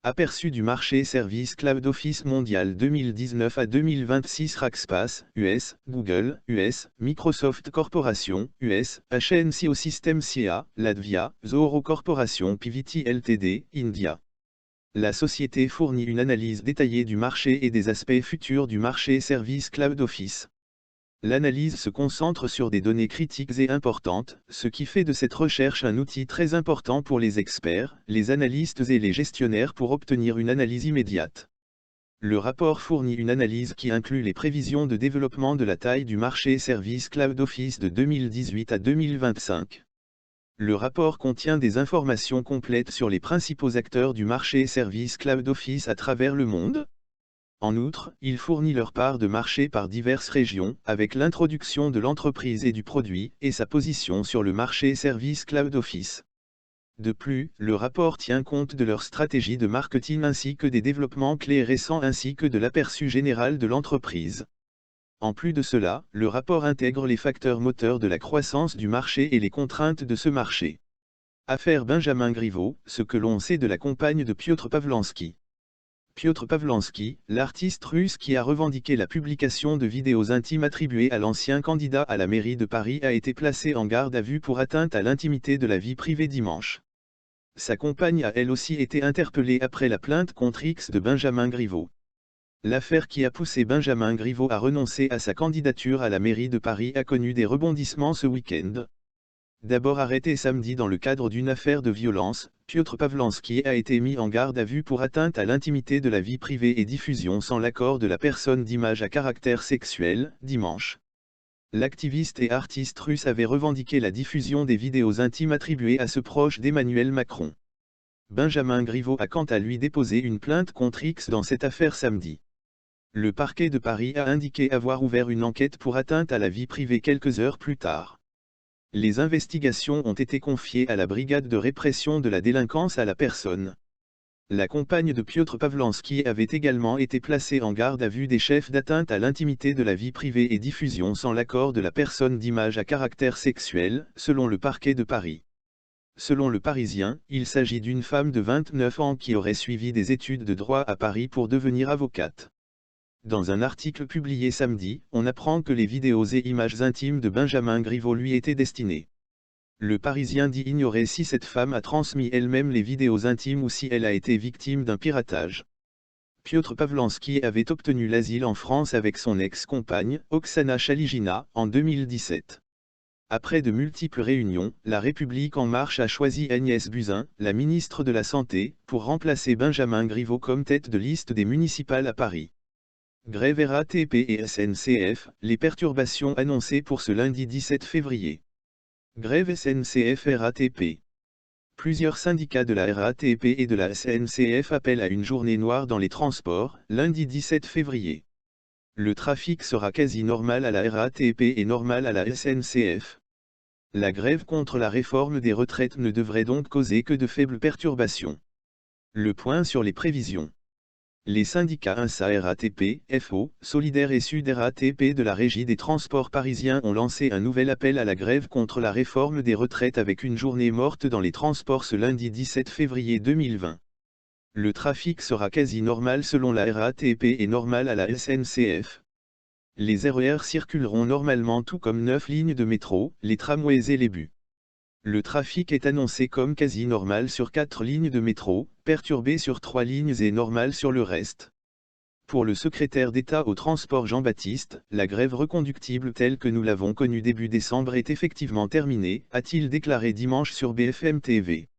Aperçu du marché Service Cloud Office mondial 2019 à 2026 Rackspace, US, Google, US, Microsoft Corporation, US, HNCO Systems CA, Latvia, Zoho Corporation PVT Ltd, India. La société fournit une analyse détaillée du marché et des aspects futurs du marché Service Cloud Office. L'analyse se concentre sur des données critiques et importantes, ce qui fait de cette recherche un outil très important pour les experts, les analystes et les gestionnaires pour obtenir une analyse immédiate. Le rapport fournit une analyse qui inclut les prévisions de développement de la taille du marché Service Cloud Office de 2018 à 2025. Le rapport contient des informations complètes sur les principaux acteurs du marché Service Cloud Office à travers le monde. En outre, il fournit leur part de marché par diverses régions, avec l'introduction de l'entreprise et du produit, et sa position sur le marché Service Cloud Office. De plus, le rapport tient compte de leur stratégie de marketing ainsi que des développements clés récents ainsi que de l'aperçu général de l'entreprise. En plus de cela, le rapport intègre les facteurs moteurs de la croissance du marché et les contraintes de ce marché. Affaire Benjamin Griveaux, ce que l'on sait de la compagne de Piotr Pavlansky. Piotr Pavlansky, l'artiste russe qui a revendiqué la publication de vidéos intimes attribuées à l'ancien candidat à la mairie de Paris a été placé en garde à vue pour atteinte à l'intimité de la vie privée dimanche. Sa compagne a elle aussi été interpellée après la plainte contre X de Benjamin Griveaux. L'affaire qui a poussé Benjamin Griveaux à renoncer à sa candidature à la mairie de Paris a connu des rebondissements ce week-end. D'abord arrêté samedi dans le cadre d'une affaire de violence, Piotr Pavlansky a été mis en garde à vue pour atteinte à l'intimité de la vie privée et diffusion sans l'accord de la personne d'images à caractère sexuel, dimanche. L'activiste et artiste russe avait revendiqué la diffusion des vidéos intimes attribuées à ce proche d'Emmanuel Macron. Benjamin Griveaux a quant à lui déposé une plainte contre X dans cette affaire samedi. Le parquet de Paris a indiqué avoir ouvert une enquête pour atteinte à la vie privée quelques heures plus tard. Les investigations ont été confiées à la brigade de répression de la délinquance à la personne. La compagne de Piotr Pavlansky avait également été placée en garde à vue des chefs d'atteinte à l'intimité de la vie privée et diffusion sans l'accord de la personne d'images à caractère sexuel, selon le parquet de Paris. Selon le Parisien, il s'agit d'une femme de 29 ans qui aurait suivi des études de droit à Paris pour devenir avocate. Dans un article publié samedi, on apprend que les vidéos et images intimes de Benjamin Griveaux lui étaient destinées. Le Parisien dit ignorer si cette femme a transmis elle-même les vidéos intimes ou si elle a été victime d'un piratage. Piotr Pavlansky avait obtenu l'asile en France avec son ex-compagne, Oksana Chaligina, en 2017. Après de multiples réunions, La République En Marche a choisi Agnès Buzyn, la ministre de la Santé, pour remplacer Benjamin Griveaux comme tête de liste des municipales à Paris. Grève RATP et SNCF, les perturbations annoncées pour ce lundi 17 février. Grève SNCF-RATP. Plusieurs syndicats de la RATP et de la SNCF appellent à une journée noire dans les transports, lundi 17 février. Le trafic sera quasi normal à la RATP et normal à la SNCF. La grève contre la réforme des retraites ne devrait donc causer que de faibles perturbations. Le point sur les prévisions. Les syndicats INSA RATP, FO, Solidaire et Sud RATP de la Régie des transports parisiens ont lancé un nouvel appel à la grève contre la réforme des retraites avec une journée morte dans les transports ce lundi 17 février 2020. Le trafic sera quasi normal selon la RATP et normal à la SNCF. Les RER circuleront normalement tout comme 9 lignes de métro, les tramways et les bus. Le trafic est annoncé comme quasi normal sur 4 lignes de métro, perturbé sur 3 lignes et normal sur le reste. Pour le secrétaire d'État au transport Jean-Baptiste, la grève reconductible telle que nous l'avons connue début décembre est effectivement terminée, a-t-il déclaré dimanche sur BFM TV.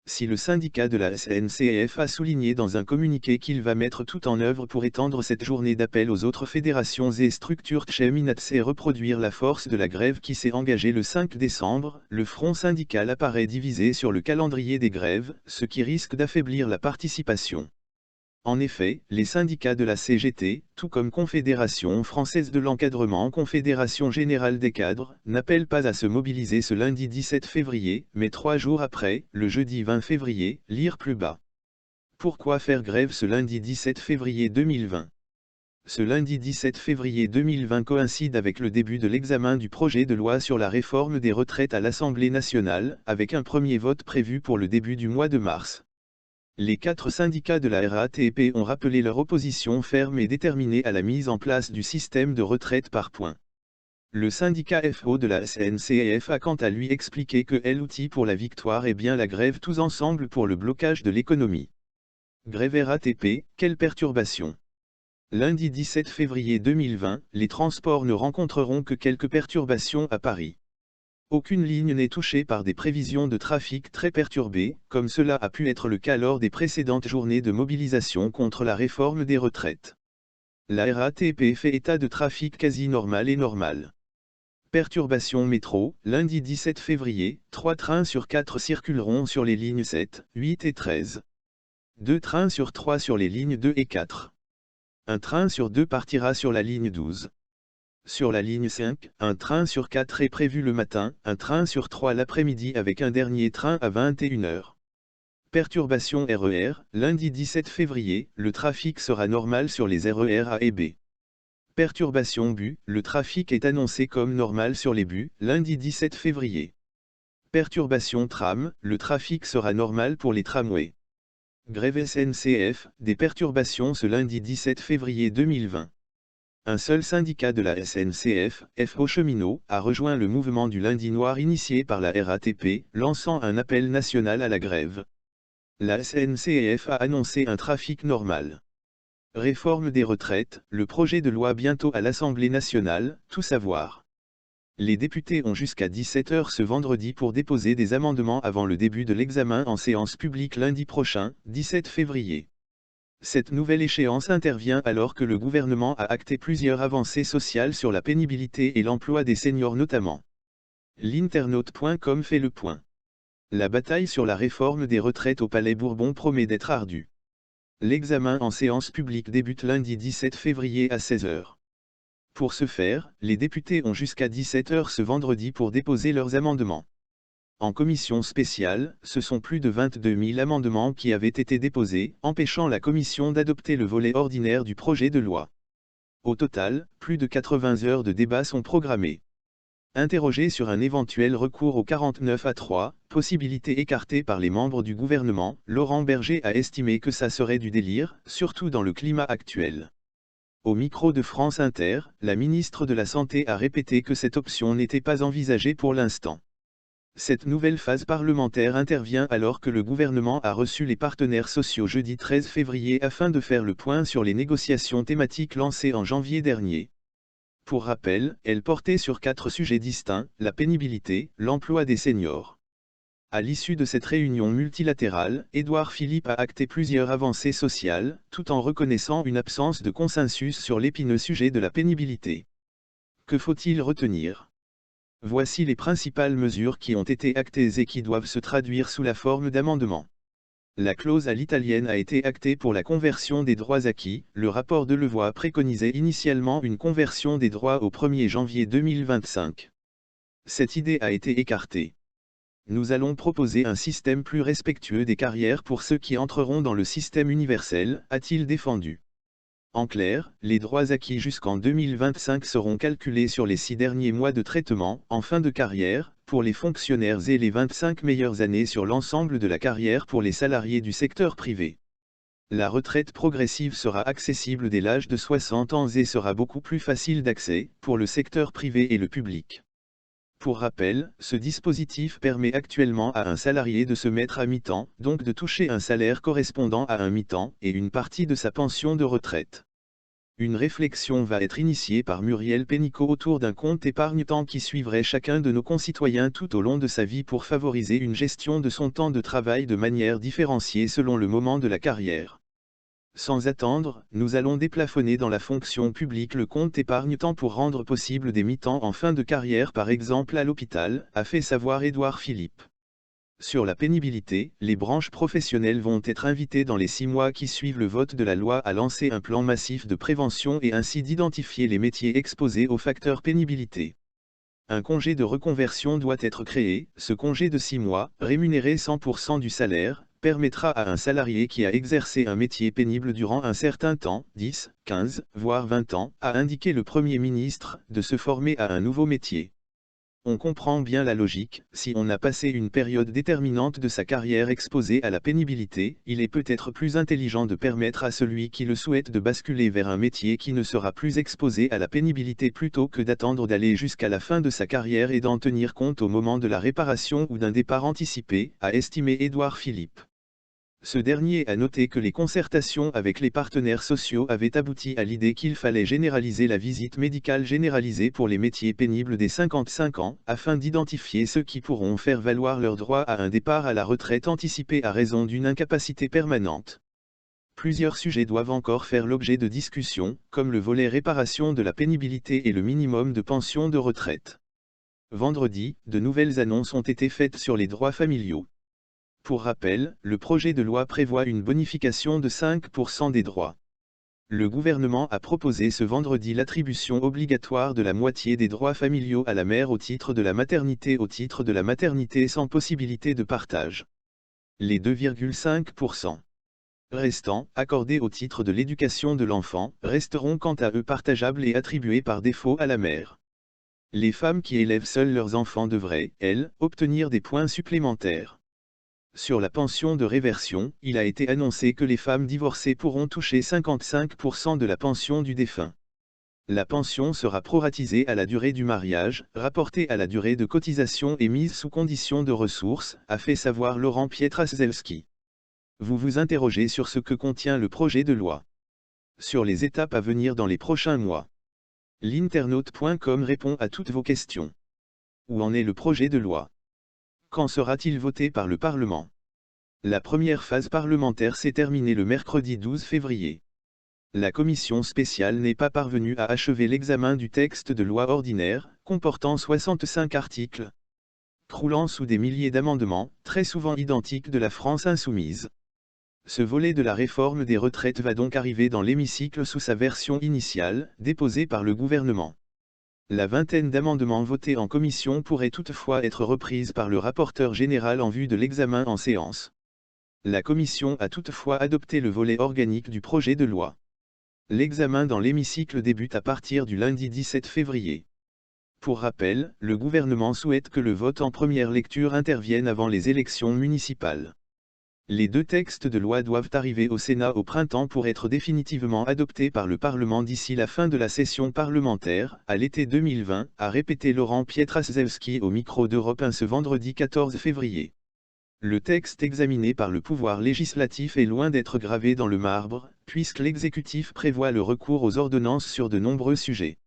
Si le syndicat de la SNCF a souligné dans un communiqué qu'il va mettre tout en œuvre pour étendre cette journée d'appel aux autres fédérations et structures cheminats et reproduire la force de la grève qui s'est engagée le 5 décembre, le front syndical apparaît divisé sur le calendrier des grèves, ce qui risque d'affaiblir la participation. En effet, les syndicats de la CGT, tout comme Confédération française de l'encadrement, Confédération générale des cadres, n'appellent pas à se mobiliser ce lundi 17 février, mais 3 jours après, le jeudi 20 février, lire plus bas. Pourquoi faire grève ce lundi 17 février 2020? Ce lundi 17 février 2020 coïncide avec le début de l'examen du projet de loi sur la réforme des retraites à l'Assemblée nationale, avec un premier vote prévu pour le début du mois de mars. Les 4 syndicats de la RATP ont rappelé leur opposition ferme et déterminée à la mise en place du système de retraite par points. Le syndicat FO de la SNCF a quant à lui expliqué que l'outil pour la victoire est bien la grève tous ensemble pour le blocage de l'économie. Grève RATP, quelle perturbation! Lundi 17 février 2020, les transports ne rencontreront que quelques perturbations à Paris. Aucune ligne n'est touchée par des prévisions de trafic très perturbées, comme cela a pu être le cas lors des précédentes journées de mobilisation contre la réforme des retraites. La RATP fait état de trafic quasi normal et normal. Perturbation métro, lundi 17 février, 3 trains sur 4 circuleront sur les lignes 7, 8 et 13. 2 trains sur 3 sur les lignes 2 et 4. Un train sur 2 partira sur la ligne 12. Sur la ligne 5, un train sur 4 est prévu le matin, un train sur 3 l'après-midi avec un dernier train à 21 h. Perturbation RER, lundi 17 février, le trafic sera normal sur les RER A et B. Perturbation bus, le trafic est annoncé comme normal sur les bus, lundi 17 février. Perturbation tram, le trafic sera normal pour les tramways. Grève SNCF, des perturbations ce lundi 17 février 2020. Un seul syndicat de la SNCF, FO Cheminots, a rejoint le mouvement du lundi noir initié par la RATP, lançant un appel national à la grève. La SNCF a annoncé un trafic normal. Réforme des retraites, le projet de loi bientôt à l'Assemblée nationale, tout savoir. Les députés ont jusqu'à 17 h ce vendredi pour déposer des amendements avant le début de l'examen en séance publique lundi prochain, 17 février. Cette nouvelle échéance intervient alors que le gouvernement a acté plusieurs avancées sociales sur la pénibilité et l'emploi des seniors notamment. L'internaute.com fait le point. La bataille sur la réforme des retraites au Palais Bourbon promet d'être ardue. L'examen en séance publique débute lundi 17 février à 16 h. Pour ce faire, les députés ont jusqu'à 17 h ce vendredi pour déposer leurs amendements. En commission spéciale, ce sont plus de 22 000 amendements qui avaient été déposés, empêchant la commission d'adopter le volet ordinaire du projet de loi. Au total, plus de 80 heures de débat sont programmées. Interrogé sur un éventuel recours au 49-3, possibilité écartée par les membres du gouvernement, Laurent Berger a estimé que ça serait du délire, surtout dans le climat actuel. Au micro de France Inter, la ministre de la Santé a répété que cette option n'était pas envisagée pour l'instant. Cette nouvelle phase parlementaire intervient alors que le gouvernement a reçu les partenaires sociaux jeudi 13 février afin de faire le point sur les négociations thématiques lancées en janvier dernier. Pour rappel, elles portaient sur 4 sujets distincts, la pénibilité, l'emploi des seniors. À l'issue de cette réunion multilatérale, Édouard Philippe a acté plusieurs avancées sociales, tout en reconnaissant une absence de consensus sur l'épineux sujet de la pénibilité. Que faut-il retenir? Voici les principales mesures qui ont été actées et qui doivent se traduire sous la forme d'amendements. La clause à l'italienne a été actée pour la conversion des droits acquis. Le rapport de Levoy préconisait initialement une conversion des droits au 1er janvier 2025. Cette idée a été écartée. Nous allons proposer un système plus respectueux des carrières pour ceux qui entreront dans le système universel, a-t-il défendu. En clair, les droits acquis jusqu'en 2025 seront calculés sur les 6 derniers mois de traitement, en fin de carrière, pour les fonctionnaires et les 25 meilleures années sur l'ensemble de la carrière pour les salariés du secteur privé. La retraite progressive sera accessible dès l'âge de 60 ans et sera beaucoup plus facile d'accès, pour le secteur privé et le public. Pour rappel, ce dispositif permet actuellement à un salarié de se mettre à mi-temps, donc de toucher un salaire correspondant à un mi-temps, et une partie de sa pension de retraite. Une réflexion va être initiée par Muriel Pénicaud autour d'un compte épargne-temps qui suivrait chacun de nos concitoyens tout au long de sa vie pour favoriser une gestion de son temps de travail de manière différenciée selon le moment de la carrière. Sans attendre, nous allons déplafonner dans la fonction publique le compte épargne-temps pour rendre possible des mi-temps en fin de carrière par exemple à l'hôpital, a fait savoir Édouard Philippe. Sur la pénibilité, les branches professionnelles vont être invitées dans les 6 mois qui suivent le vote de la loi à lancer un plan massif de prévention et ainsi d'identifier les métiers exposés aux facteurs pénibilité. Un congé de reconversion doit être créé. Ce congé de 6 mois, rémunéré 100% du salaire, permettra à un salarié qui a exercé un métier pénible durant un certain temps, 10, 15, voire 20 ans, a indiqué le Premier ministre, de se former à un nouveau métier. On comprend bien la logique, si on a passé une période déterminante de sa carrière exposée à la pénibilité, il est peut-être plus intelligent de permettre à celui qui le souhaite de basculer vers un métier qui ne sera plus exposé à la pénibilité plutôt que d'attendre d'aller jusqu'à la fin de sa carrière et d'en tenir compte au moment de la réparation ou d'un départ anticipé, a estimé Édouard Philippe. Ce dernier a noté que les concertations avec les partenaires sociaux avaient abouti à l'idée qu'il fallait généraliser la visite médicale généralisée pour les métiers pénibles des 55 ans, afin d'identifier ceux qui pourront faire valoir leur droit à un départ à la retraite anticipée à raison d'une incapacité permanente. Plusieurs sujets doivent encore faire l'objet de discussions, comme le volet réparation de la pénibilité et le minimum de pension de retraite. Vendredi, de nouvelles annonces ont été faites sur les droits familiaux. Pour rappel, le projet de loi prévoit une bonification de 5% des droits. Le gouvernement a proposé ce vendredi l'attribution obligatoire de la moitié des droits familiaux à la mère au titre de la maternité sans possibilité de partage. Les 2,5% restants, accordés au titre de l'éducation de l'enfant, resteront quant à eux partageables et attribués par défaut à la mère. Les femmes qui élèvent seules leurs enfants devraient, elles, obtenir des points supplémentaires. Sur la pension de réversion, il a été annoncé que les femmes divorcées pourront toucher 55% de la pension du défunt. La pension sera proratisée à la durée du mariage, rapportée à la durée de cotisation et mise sous condition de ressources, a fait savoir Laurent Pietraszewski. Vous vous interrogez sur ce que contient le projet de loi. Sur les étapes à venir dans les prochains mois. L'internaute.com répond à toutes vos questions. Où en est le projet de loi ? Quand sera-t-il voté par le Parlement ? La première phase parlementaire s'est terminée le mercredi 12 février. La commission spéciale n'est pas parvenue à achever l'examen du texte de loi ordinaire, comportant 65 articles, croulant sous des milliers d'amendements, très souvent identiques de la France insoumise. Ce volet de la réforme des retraites va donc arriver dans l'hémicycle sous sa version initiale, déposée par le gouvernement. La vingtaine d'amendements votés en commission pourrait toutefois être reprise par le rapporteur général en vue de l'examen en séance. La commission a toutefois adopté le volet organique du projet de loi. L'examen dans l'hémicycle débute à partir du lundi 17 février. Pour rappel, le gouvernement souhaite que le vote en première lecture intervienne avant les élections municipales. Les deux textes de loi doivent arriver au Sénat au printemps pour être définitivement adoptés par le Parlement d'ici la fin de la session parlementaire, à l'été 2020, a répété Laurent Pietraszewski au micro d'Europe 1 ce vendredi 14 février. Le texte examiné par le pouvoir législatif est loin d'être gravé dans le marbre, puisque l'exécutif prévoit le recours aux ordonnances sur de nombreux sujets.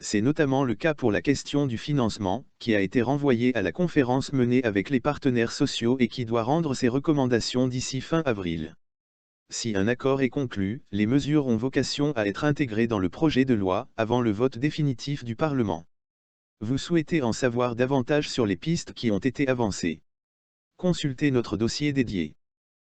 C'est notamment le cas pour la question du financement, qui a été renvoyée à la conférence menée avec les partenaires sociaux et qui doit rendre ses recommandations d'ici fin avril. Si un accord est conclu, les mesures ont vocation à être intégrées dans le projet de loi, avant le vote définitif du Parlement. Vous souhaitez en savoir davantage sur les pistes qui ont été avancées ? Consultez notre dossier dédié.